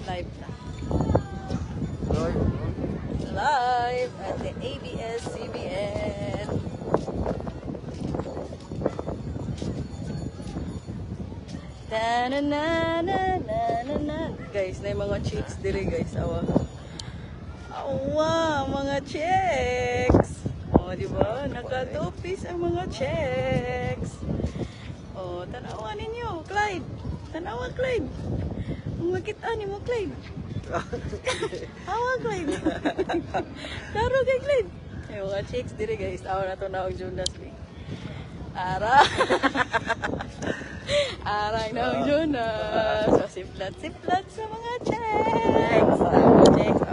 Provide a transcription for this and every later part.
Live na. Live at the ABS-CBN. Ta-na-na-na-na-na-na. Guys, na yung mga chicks diri guys. Awa. Awa, mga chicks. O, diba? Naka-two-piece ang mga chicks. O, tanawa ninyo, Clyde. Tanawa, Clyde. Makita ni mo, Clyde. Awa, Clyde. Taro kay Clyde. Ay, mga chicks diri guys. Awa na to na ang Jonas. Ara. Arang na ang Jonas. So, siplat-siplat sa mga chicks. Mga chicks.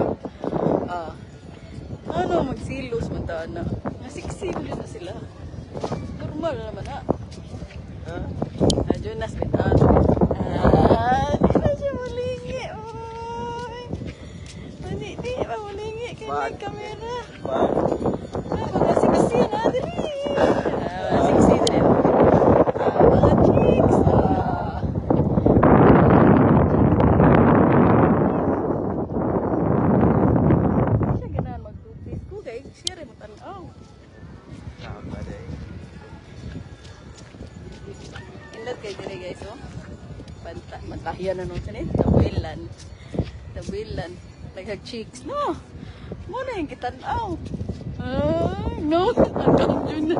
Ano, magsilos man ta na. Nasiksilos na sila. Normal naman na. Jonas, bitan. Di na siya malingi. Di ba malingi? Kaya may kamera. Mga siksi na dili. Mga siksi dili. Mga chicks. Hindi siya ganahan mag-tupis ko. Kaya siya rin matanaw. Inlat kayo diri guys, oh. Matahiyan na nung sanit. Tabilan. Nagag-cheeks. No. Muna yung kitanaw. No. Hanggang dyan na.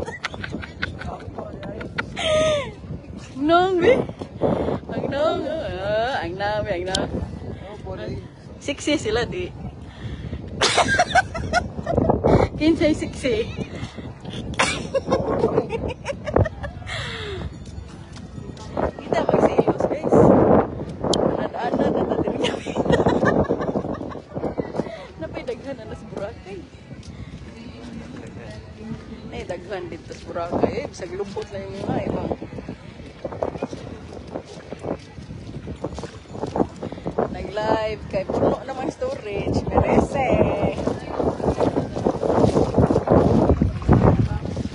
Nong, be. Ang nong. Ang nong. Siksi sila, di. Kinsay siksi. Kita magsilos, guys. Anaan na diri kami. Napay daghan na sa Boracay. Ay, daghan dito sa Boracay. Bisag lubot na yung mga ibang. Nag-live kay puno namang storage. Merese.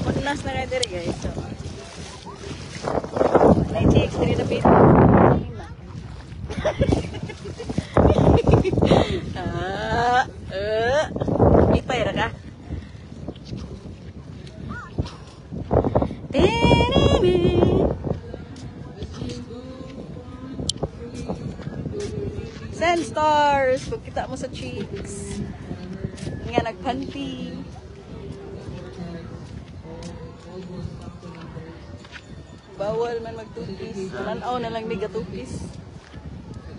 Punas na kayo diri, guys. So, chicks diri na pito. Ipay ra ka. Sand stars. Kung kita mo sa cheeks. Nga nagpanty. Bawal man mag-tupis. Mananaw na lang may gatupis.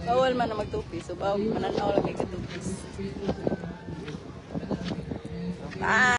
Bawal man na mag-tupis. So, mananaw lang may gatupis. Bye!